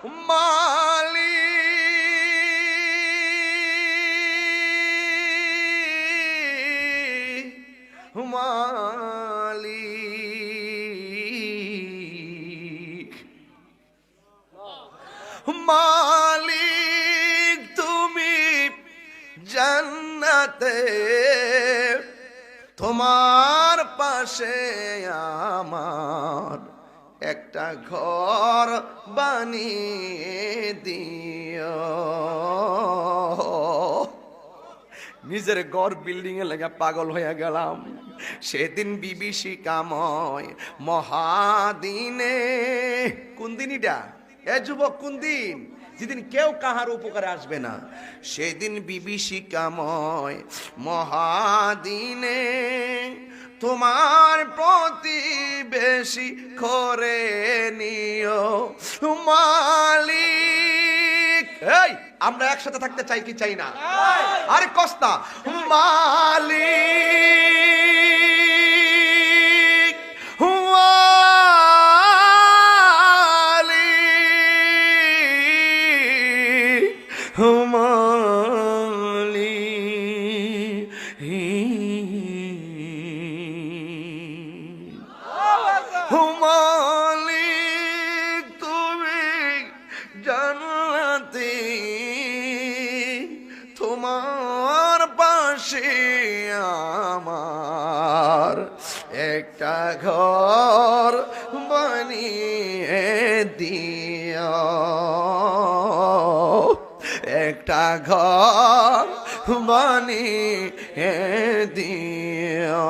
মালিক মালিক তুমি জান্নাতে তোমার পাশে আমার একটা ঘর বানিয়ে দিও। নিজের ঘর বিল্ডিং এ লাগা পাগল হয়ে গেলাম। সেদিন বিভীষিকাময় মহাদিনে, কোন দিন এটা এ যুবক, কোন দিন? যেদিন কেউ কাহার উপকারে আসবে না, সেদিন বিভীষিকাময় মহাদিনে তোমার প্রতিবেশী করে নিও মালিক। এই আমরা একসাথে থাকতে চাই কি চাই না? আরে কস্তা মালিক মালিক তুমি জান্নাতে তোমার পাশে আমার একটা ঘর বানিয়ে দিও, একটা ঘর বানিয়ে দিও।